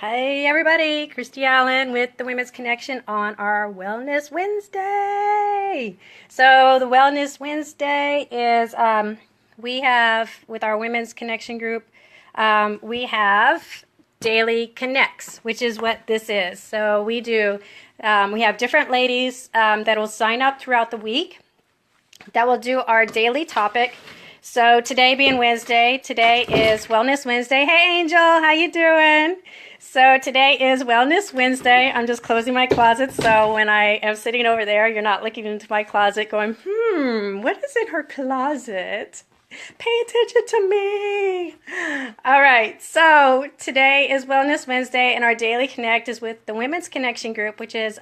Hey everybody, Christy Allen with the Women's Connection on our Wellness Wednesday. So the Wellness Wednesday is we have with our Women's Connection group, we have daily connects, which is what this is. So we have different ladies that will sign up throughout the week that will do our daily topic. So today being Wednesday, today is Wellness Wednesday. Hey Angel, how you doing? So today is Wellness Wednesday. I'm just closing my closet so when I am sitting over there, you're not looking into my closet going, what is in her closet? Pay attention to me. All right, so today is Wellness Wednesday and our daily connect is with the Women's Connection group, which is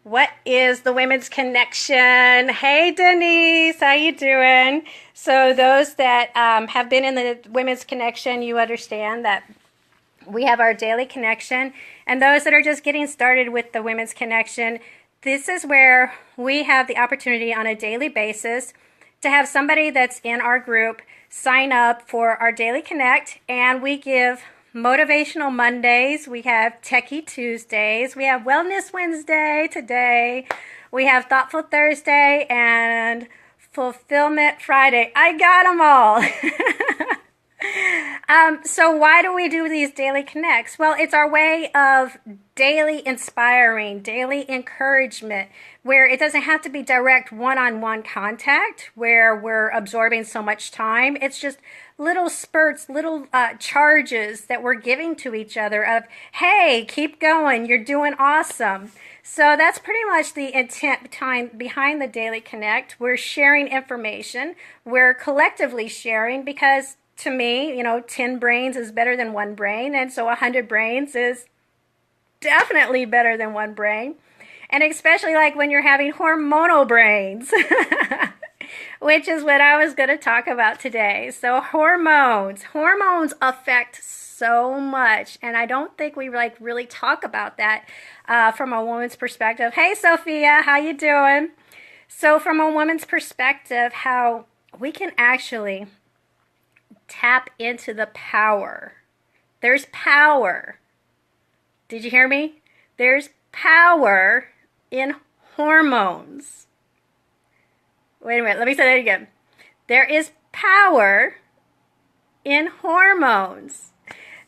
what is the Women's Connection? Hey Denise, how you doing? So those that have been in the Women's Connection, you understand that we have our daily connection, and those that are just getting started with the Women's Connection, this is where we have the opportunity on a daily basis to have somebody that's in our group sign up for our daily connect, and we give Motivational Mondays, we have Techie Tuesdays, we have Wellness Wednesday today, we have Thoughtful Thursday, and Fulfillment Friday. I got them all. So why do we do these daily connects? Well, it's our way of daily inspiring, daily encouragement, where it doesn't have to be direct one-on-one contact where we're absorbing so much time. It's just little spurts, little charges that we're giving to each other of, hey, keep going, you're doing awesome. So that's pretty much the intent behind the Daily Connect. We're sharing information. We're collectively sharing because to me, 10 brains is better than one brain, and so 100 brains is definitely better than one brain. And especially like when you're having hormonal brains, which is what I was going to talk about today. So hormones affect so much, and I don't think we really talk about that from a woman's perspective. Hey Sophia, how you doing? So from a woman's perspective, how we can actually tap into the power. There's power. Did you hear me? There's power in hormones. Wait a minute, let me say that again. There is power in hormones.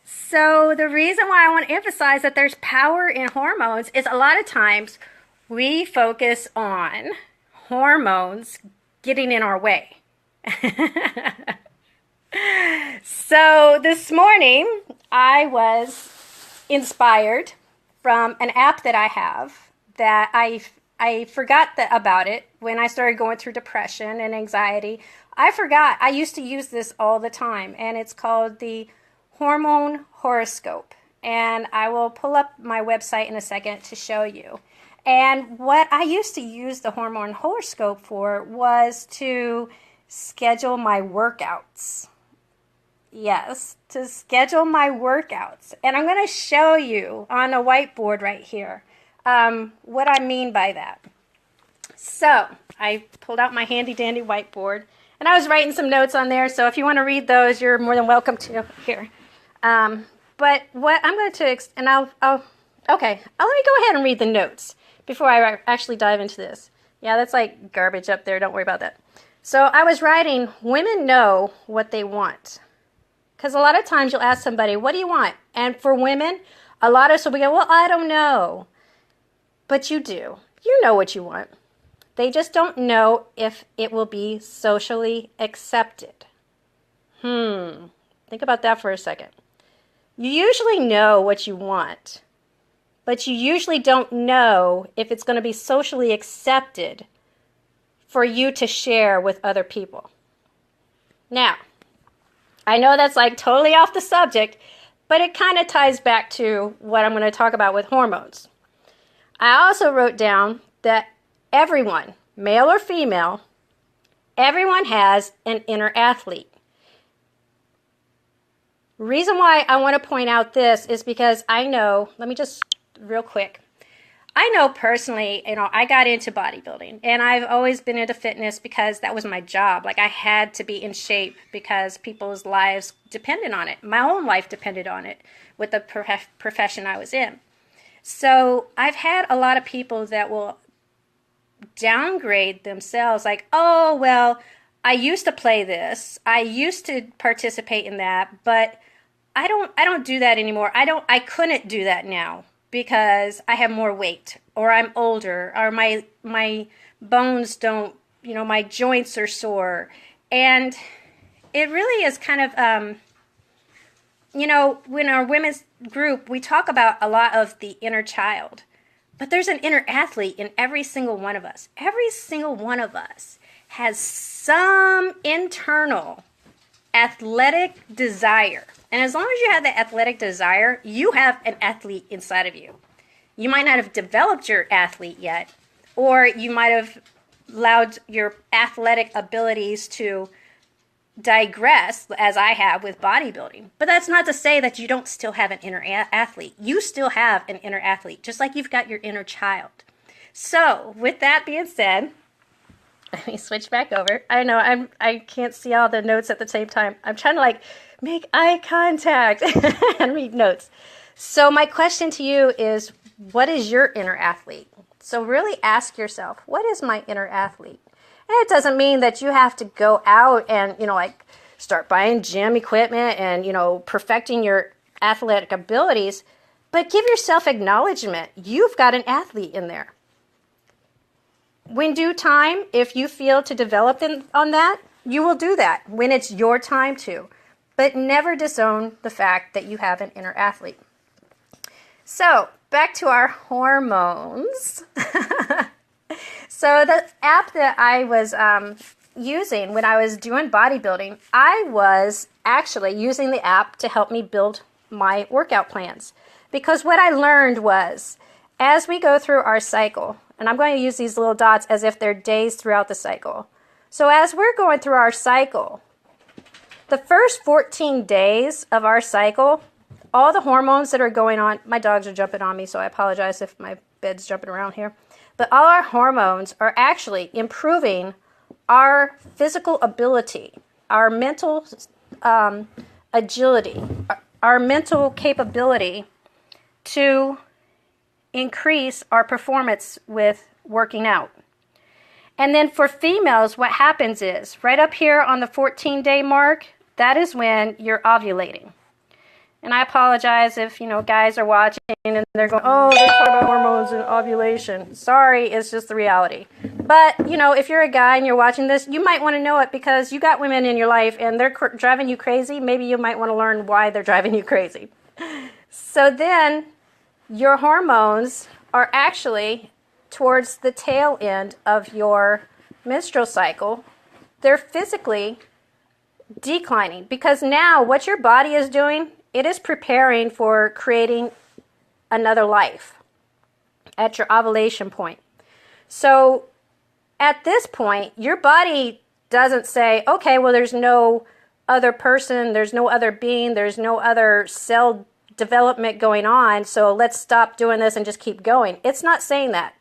So the reason why I want to emphasize that there's power in hormones is a lot of times we focus on hormones getting in our way. So this morning I was inspired from an app that I have that I forgot about it when I started going through depression and anxiety. I forgot. I used to use this all the time, and it's called the Hormone Horoscope. And I will pull up my website in a second to show you. And what I used to use the Hormone Horoscope for was to schedule my workouts. Yes, to schedule my workouts. And I'm going to show you on a whiteboard right here what I mean by that. So I pulled out my handy dandy whiteboard and I was writing some notes on there. So if you want to read those, you're more than welcome to here. But what I'm going to, and let me go ahead and read the notes before I actually dive into this. Yeah, that's like garbage up there. Don't worry about that. So I was writing, women know what they want. Because a lot of times you'll ask somebody, what do you want? And for women, a lot of us will go, well, I don't know. But you do. You know what you want. They just don't know if it will be socially accepted. Think about that for a second. You usually know what you want, but you usually don't know if it's going to be socially accepted for you to share with other people. Now, I know that's like totally off the subject, but it kind of ties back to what I'm going to talk about with hormones. I also wrote down that everyone, male or female, everyone has an inner athlete. Reason why I want to point out this is because I know, let me just real quick. I know personally, I got into bodybuilding, and I've always been into fitness because that was my job. Like, I had to be in shape because people's lives depended on it. My own life depended on it with the profession I was in. So I've had a lot of people that will downgrade themselves, like, oh, well, I used to play this, I used to participate in that, but I don't do that anymore. I couldn't do that now because I have more weight, or I'm older, or my bones don't, my joints are sore. And it really is kind of when our women's group, we talk about a lot of the inner child. But there's an inner athlete in every single one of us. Every single one of us has some internal athletic desire. And as long as you have that athletic desire, you have an athlete inside of you. You might not have developed your athlete yet, or you might have allowed your athletic abilities to digress, as I have with bodybuilding. But that's not to say that you don't still have an inner athlete. You still have an inner athlete, just like you've got your inner child. So with that being said, let me switch back over. I know I can't see all the notes at the same time. I'm trying to make eye contact and read notes. So my question to you is, what is your inner athlete? So really ask yourself, what is my inner athlete? And it doesn't mean that you have to go out and, start buying gym equipment and, perfecting your athletic abilities, but give yourself acknowledgement. You've got an athlete in there. When due time, if you feel to develop on that, you will do that when it's your time to. But never disown the fact that you have an inner athlete. So, back to our hormones. So the app that I was using when I was doing bodybuilding, I was actually using the app to help me build my workout plans. Because what I learned was, as we go through our cycle, and I'm going to use these little dots as if they're days throughout the cycle. So as we're going through our cycle, the first 14 days of our cycle, all the hormones that are going on, my dogs are jumping on me, so I apologize if my bed's jumping around here. But all our hormones are actually improving our physical ability, our mental agility, our mental capability to increase our performance with working out. And then for females, what happens is, right up here on the 14-day mark, that is when you're ovulating. And I apologize if, guys are watching and they're going, oh, they're talking about hormones and ovulation. Sorry, it's just the reality. But, if you're a guy and you're watching this, you might want to know it because you got women in your life and they're driving you crazy. Maybe you might want to learn why they're driving you crazy. So then your hormones are actually towards the tail end of your menstrual cycle. They're physically declining because now what your body is doing, it is preparing for creating another life at your ovulation point. So at this point, your body doesn't say, okay, well, there's no other person, there's no other being, there's no other cell development going on, so let's stop doing this and just keep going. It's not saying that.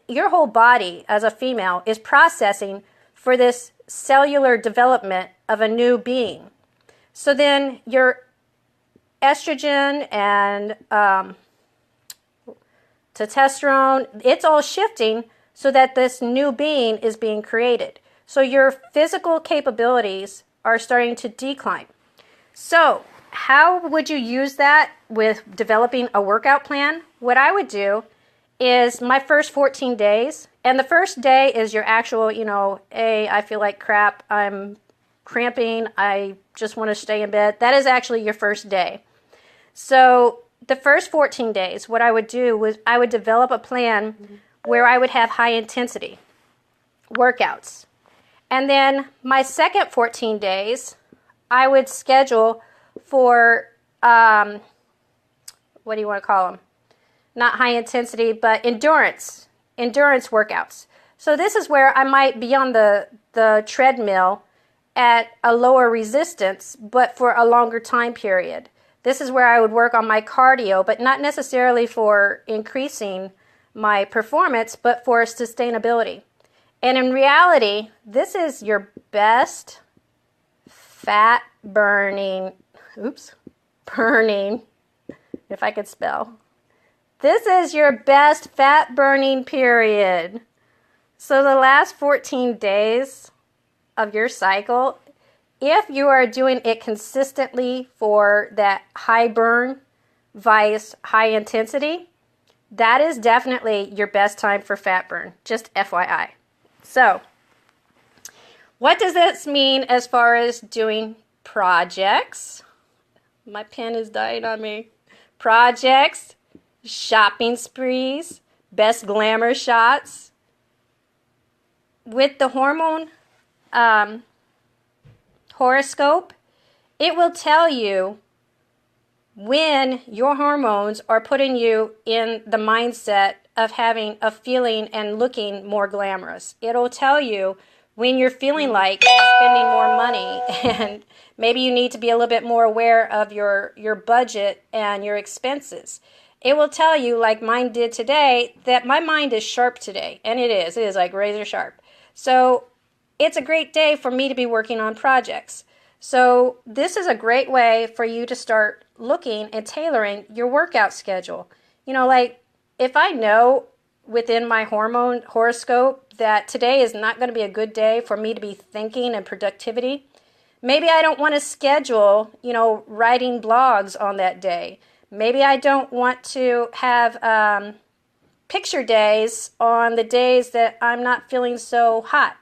Your whole body as a female is processing for this cellular development of a new being. So then your estrogen and testosterone, it's all shifting so that this new being is being created. So your physical capabilities are starting to decline. So how would you use that with developing a workout plan? What I would do is my first 14 days, and the first day is your actual, I feel like crap, I'm cramping, I just want to stay in bed. That is actually your first day. So the first 14 days, what I would do was I would develop a plan where I would have high intensity workouts. And then my second 14 days, I would schedule for, what do you want to call them? Not high intensity, but endurance workouts. So this is where I might be on the treadmill at a lower resistance, but for a longer time period. This is where I would work on my cardio, but not necessarily for increasing my performance, but for sustainability. And in reality, this is your best fat burning, burning, if I could spell. This is your best fat burning period. So the last 14 days of your cycle, if you are doing it consistently for that high burn, vice high intensity, that is definitely your best time for fat burn, just FYI. So, what does this mean as far as doing projects? My pen is dying on me. Projects, shopping sprees, best glamour shots. With the hormone horoscope, it will tell you when your hormones are putting you in the mindset of having a feeling and looking more glamorous. It'll tell you when you're feeling like spending more money, and maybe you need to be a little bit more aware of your budget and your expenses. It will tell you, like mine did today, that my mind is sharp today, and it is like razor sharp. So it's a great day for me to be working on projects. So this is a great way for you to start looking and tailoring your workout schedule. You know, like if I know within my hormone horoscope that today is not going to be a good day for me to be thinking and productivity, maybe I don't want to schedule, writing blogs on that day. Maybe I don't want to have picture days on the days that I'm not feeling so hot.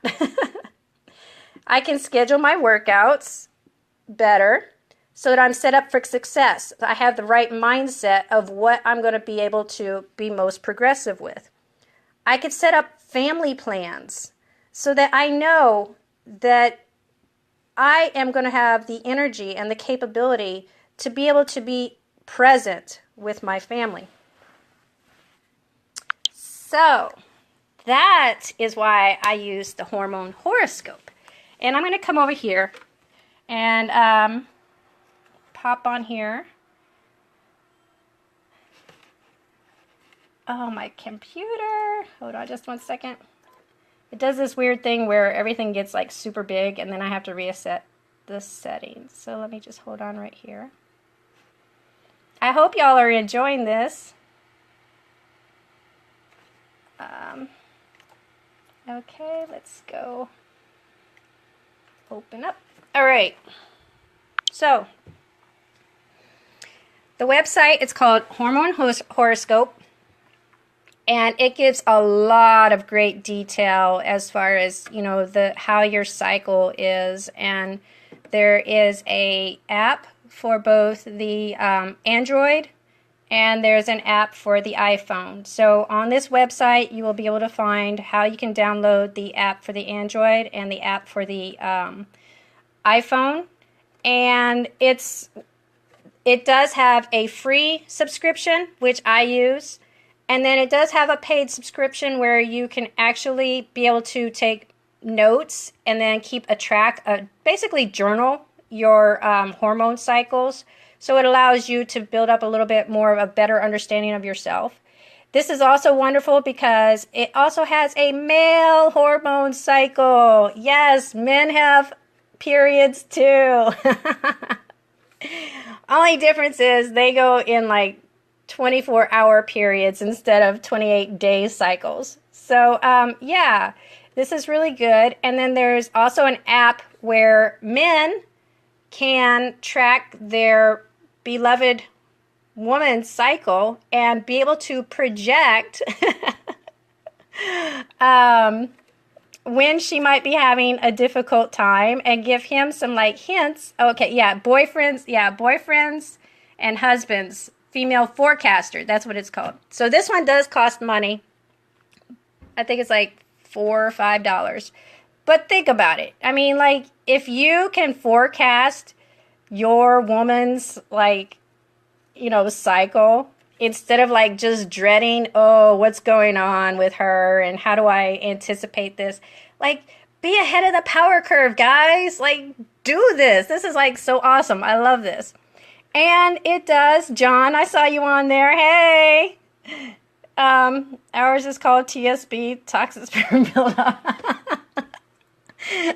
I can schedule my workouts better so that I'm set up for success. I have the right mindset of what I'm going to be able to be most progressive with. I could set up family plans so that I know that I am going to have the energy and the capability to be able to be present with my family. So that is why I use the hormone horoscope. And I'm going to come over here and pop on here. Oh, my computer. Hold on just one second. It does this weird thing where everything gets like super big and then I have to reset the settings. So let me just hold on right here. I hope y'all are enjoying this. Okay, let's go. Open up. All right. So, the website, it's called Hormone Horoscope, and it gives a lot of great detail as far as, how your cycle is, and there is a app for both the Android and there's an app for the iPhone. So on this website, you will be able to find how you can download the app for the Android and the app for the iPhone. And it does have a free subscription, which I use. And then it does have a paid subscription where you can actually be able to take notes and then keep a track, basically journal your hormone cycles. So it allows you to build up a little bit more of a better understanding of yourself. This is also wonderful because it also has a male hormone cycle. Yes, men have periods too. Only difference is they go in like 24-hour periods instead of 28-day cycles. So yeah, this is really good. And then there's also an app where men can track their beloved woman's cycle and be able to project when she might be having a difficult time and give him some like hints. Okay, yeah, boyfriends and husbands, female forecaster, that's what it's called. So this one does cost money. I think it's like $4 or $5. But think about it. I mean, like, if you can forecast your woman's, like, cycle, instead of, like, just dreading, oh, what's going on with her and how do I anticipate this? Like, be ahead of the power curve, guys. Like, do this. This is, like, so awesome. I love this. And it does, John, I saw you on there. Hey! Ours is called TSB, Toxic Sperm Buildup.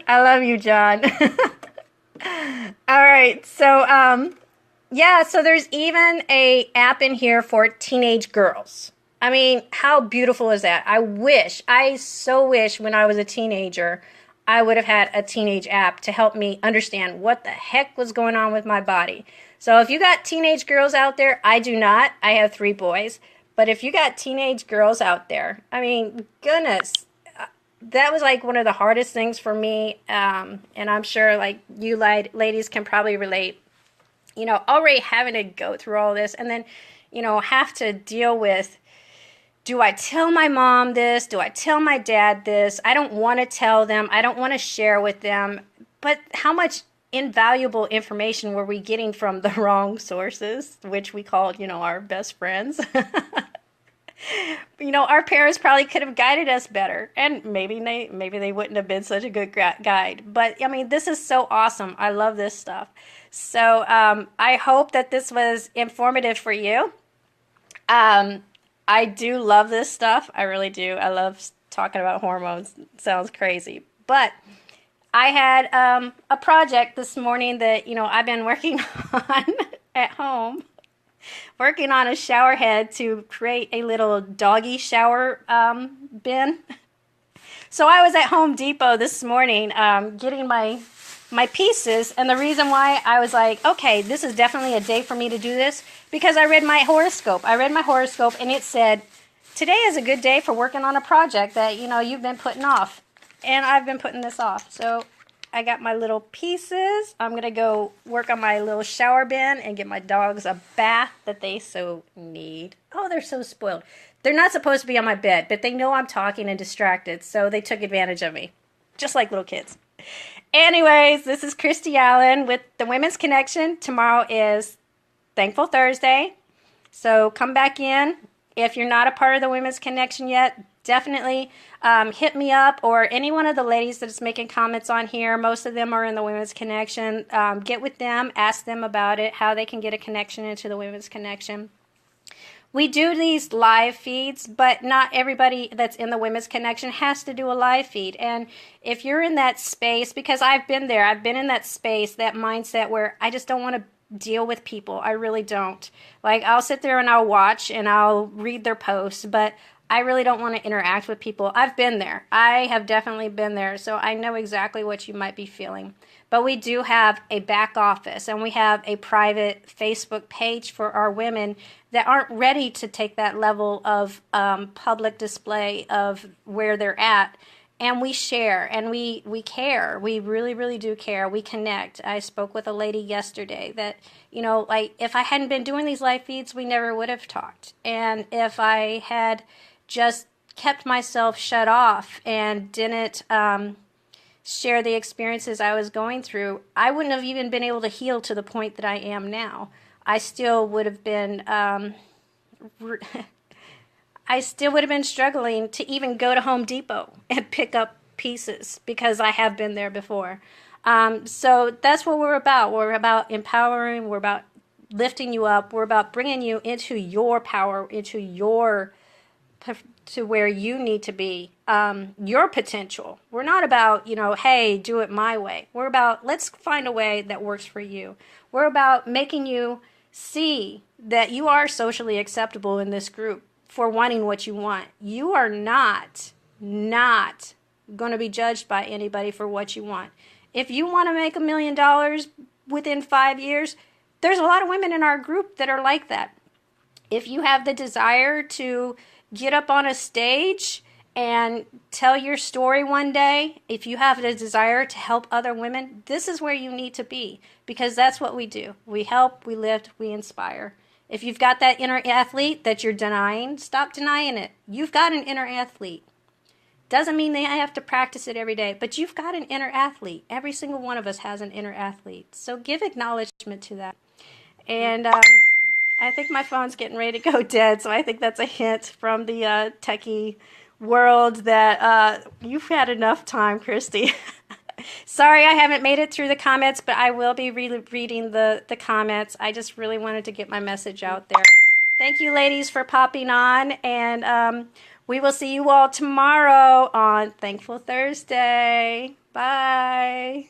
I love you, John. All right, so yeah, so there's even a app in here for teenage girls. I mean, how beautiful is that? I so wish when I was a teenager, I would have had a teenage app to help me understand what the heck was going on with my body. So if you got teenage girls out there, I do not. I have 3 boys. But if you got teenage girls out there, I mean, goodness, that was like one of the hardest things for me. And I'm sure like you ladies can probably relate. You know, already having to go through all this and then, you know, have to deal with, do I tell my mom this? Do I tell my dad this? I don't want to tell them. I don't want to share with them. But how much invaluable information were we getting from the wrong sources, which we called, you know, our best friends? You know, our parents probably could have guided us better, and maybe they wouldn't have been such a good guide. But I mean, this is so awesome. I love this stuff. So I hope that this was informative for you. I do love this stuff. I really do. I love talking about hormones. It sounds crazy, but I had a project this morning that, you know, I've been working on at home. Working on a shower head to create a little doggy shower bin. So I was at Home Depot this morning getting my pieces, and the reason why I was like, okay, this is definitely a day for me to do this, because I read my horoscope. And it said, today is a good day for working on a project that, you know, you've been putting off. And I've been putting this off. So I got my little pieces. I'm going to go work on my little shower bin and get my dogs a bath that they so need. Oh, they're so spoiled. They're not supposed to be on my bed, but they know I'm talking and distracted, so they took advantage of me, just like little kids. Anyways, this is Christy Allen with the Women's Connection. Tomorrow is Thankful Thursday, so come back in. If you're not a part of the Women's Connection yet, definitely hit me up, or any one of the ladies that's making comments on here. Most of them are in the Women's Connection. Get with them, ask them about it, how they can get a connection into the Women's Connection. We do these live feeds, but not everybody that's in the Women's Connection has to do a live feed. And if you're in that space, because I've been there, I've been in that space, that mindset where I just don't want to deal with people. I really don't. Like, I'll sit there and I'll watch and I'll read their posts, but I really don't want to interact with people. I've been there. I have definitely been there, so I know exactly what you might be feeling. But we do have a back office, and we have a private Facebook page for our women that aren't ready to take that level of public display of where they're at. And we share, and we care. We really, really do care. We connect. I spoke with a lady yesterday that, you know, like, if I hadn't been doing these live feeds, we never would have talked. And if I had just kept myself shut off and didn't share the experiences I was going through, I wouldn't have even been able to heal to the point that I am now. I still would have been struggling to even go to Home Depot and pick up pieces, because I have been there before. So that's what we're about. We're about empowering. We're about lifting you up. We're about bringing you into your power, into your to where you need to be, your potential. We're not about, you know, hey, do it my way. We're about, let's find a way that works for you. We're about making you see that you are socially acceptable in this group for wanting what you want. You are not going to be judged by anybody for what you want. If you want to make $1 million within 5 years, there's a lot of women in our group that are like that. If you have the desire to get up on a stage and tell your story one day, if you have the desire to help other women, this is where you need to be, because that's what we do. We help, we lift, we inspire. If you've got that inner athlete that you're denying, stop denying it. You've got an inner athlete. Doesn't mean they have to practice it every day, but you've got an inner athlete. Every single one of us has an inner athlete. So give acknowledgement to that. And I think my phone's getting ready to go dead, so I think that's a hint from the techie world that you've had enough time, Christy. Sorry I haven't made it through the comments, but I will be reading the comments. I just really wanted to get my message out there. Thank you, ladies, for popping on. And we will see you all tomorrow on Thankful Thursday. Bye.